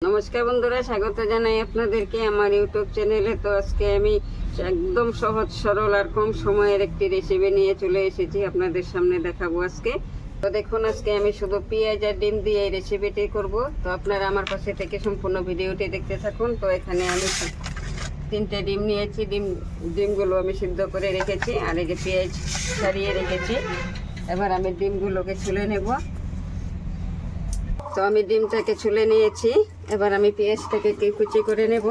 নমস্কার বন্ধুরা, স্বাগত জানাই আপনাদেরকে আমার ইউটিউব চ্যানেলে। তো আজকে আমি একদম সহজ সরল আর কম সময়ের একটি রেসিপি নিয়ে চলে এসেছি, আপনাদের সামনে দেখাবো আজকে। তো দেখুন, আজকে আমি শুধু পেঁয়াজ আর ডিম দিয়ে এই রেসিপিটি করব। তো আপনারা আমার পাশে থেকে সম্পূর্ণ ভিডিওটি দেখতে থাকুন। তো এখানে আমি 3টে ডিম নিয়েছি। ডিমগুলো আমি সিদ্ধ করে রেখেছি, আর এই যে পেঁয়াজ ছাড়িয়ে রেখেছি। এবার আমি ডিমগুলোকে ছুলে নেব। তো আমি ডিমটাকে ছুলে নিয়েছি, এবার আমি পেঁয়াজটাকে কুচি করে নেব।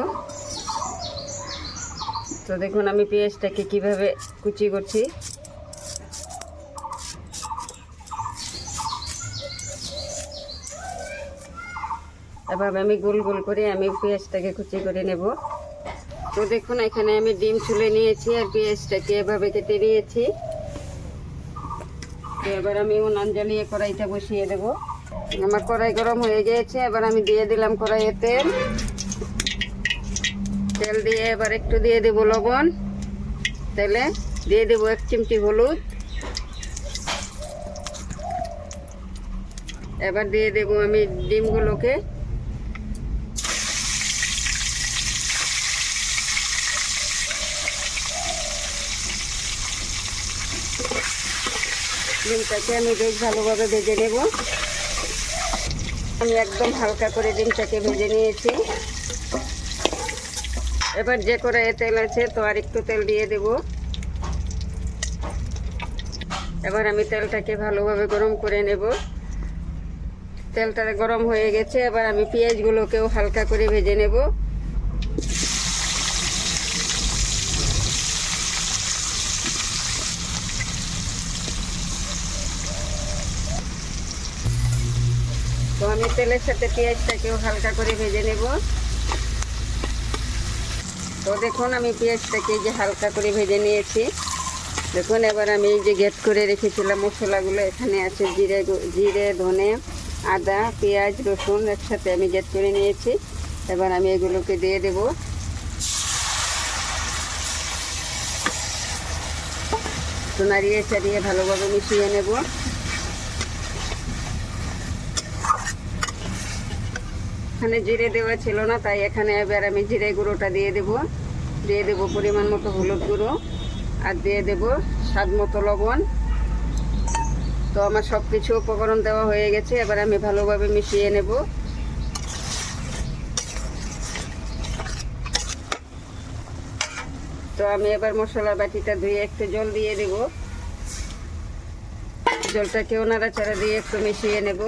তো দেখুন আমি পেঁয়াজটাকে কিভাবে কুচি করছি। এভাবে আমি গোল গোল করে আমি পেঁয়াজটাকে কুচি করে নেব। তো দেখুন এখানে আমি ডিম ছুলে নিয়েছি আর পেঁয়াজটাকে এভাবে কেটে নিয়েছি। তো এবার আমি উনান জ্বালিয়ে কড়াইটা বসিয়ে দেব। আমার কড়াই গরম হয়ে গিয়েছে, এবার আমি দিয়ে দিলাম কড়াইয়ে তেল দিয়ে এবার একটু দিয়ে দেব লবণ। তেলে দিয়ে দেব 1 চিমটি হলুদ। এবার দিয়ে দেব আমি ডিমগুলোকে। ডিমটাকে আমি বেশ ভালোভাবে ভেজে নেব। আমি একদম হালকা করে ডিমটাকে ভেজে নিয়েছি। এবার যে কড়াইয়ে তেল আছে, তো আর একটু তেল দিয়ে দেব। এবার আমি তেলটাকে ভালোভাবে গরম করে নেব। তেলটা গরম হয়ে গেছে, এবার আমি পেঁয়াজগুলোকেও হালকা করে ভেজে নেব। তো আমি তেলের সাথে পেঁয়াজটাকেও হালকা করে ভেজে নেব। তো দেখুন আমি পেঁয়াজটাকে যে হালকা করে ভেজে নিয়েছি। দেখুন এবার আমি এই যে গ্রেট করে রেখেছিলাম মশলাগুলো, এখানে আছে জিরে, ধনে, আদা, পেঁয়াজ, রসুন একসাথে আমি গ্রেট করে নিয়েছি। এবার আমি এগুলোকে দিয়ে দেব। তো নাড়িয়ে চাড়িয়ে ভালোভাবে মিশিয়ে নেব। এখানে জিরে দেওয়া ছিল না, তাই এখানে এবার আমি জিরে গুঁড়োটা দিয়ে দেব পরিমাণ মতো হলুদ গুঁড়ো, আর দিয়ে দেব স্বাদ মতো লবণ। তো আমার সব কিছু উপকরণ দেওয়া হয়ে গেছে, এবার আমি ভালোভাবে মিশিয়ে নেব। তো আমি এবার মশলা বাটিটা ধুয়ে একটু জল দিয়ে দেব। জলটাকেও নাড়াচাড়া দিয়ে একটু মিশিয়ে নেব।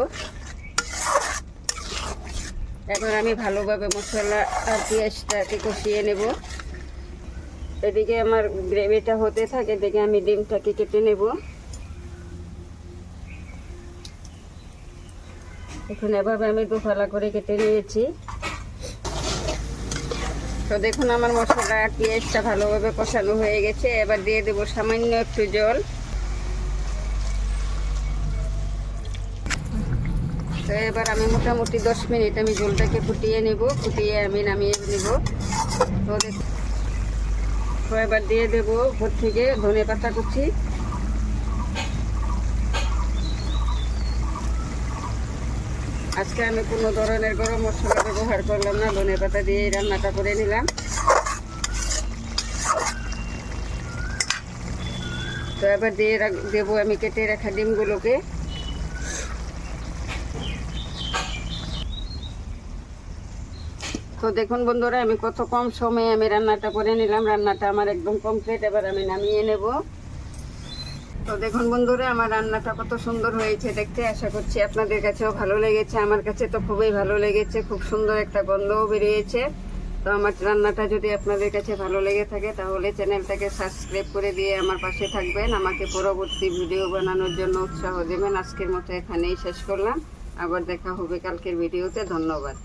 এবার আমি ভালোভাবে মশলা আর পেঁয়াজটাকে কষিয়ে নেব। এদিকে আমার গ্রেভিটা হতে থাকে, এদিকে আমি ডিমটাকে কেটে নেব। এখন এভাবে আমি দুফালা করে কেটে নিয়েছি। তো দেখুন আমার মশলা আর পেঁয়াজটা ভালোভাবে কষানো হয়ে গেছে। এবার দিয়ে দেব সামান্য একটু জল। তো এবার আমি মোটামুটি 10 মিনিট আমি জলটাকে ফুটিয়ে নেব। ফুটিয়ে আমি নামিয়ে নেব। তো এবার দিয়ে দেব উপর থেকে ধনে পাতা কুচি। আজকে আমি কোনো ধরনের গরম মশলা ব্যবহার করলাম না, ধনে পাতা দিয়ে রান্নাটা করে নিলাম। তো এবার দিয়ে দেব আমি কেটে রাখা ডিমগুলোকে। তো দেখুন বন্ধুরা, আমি কত কম সময়ে আমি রান্নাটা করে নিলাম। রান্নাটা আমার একদম কমপ্লিট। এবার আমি নামিয়ে নেব। তো দেখুন বন্ধুরা, আমার রান্নাটা কত সুন্দর হয়েছে দেখতে। আশা করছি আপনাদের কাছেও ভালো লেগেছে। আমার কাছে তো খুবই ভালো লেগেছে, খুব সুন্দর একটা গন্ধও বেরিয়েছে। তো আমার রান্নাটা যদি আপনাদের কাছে ভালো লেগে থাকে, তাহলে চ্যানেলটাকে সাবস্ক্রাইব করে দিয়ে আমার পাশে থাকবেন। আমাকে পরবর্তী ভিডিও বানানোর জন্য উৎসাহ দেবেন। আজকের মতো এখানেই শেষ করলাম। আবার দেখা হবে কালকের ভিডিওতে। ধন্যবাদ।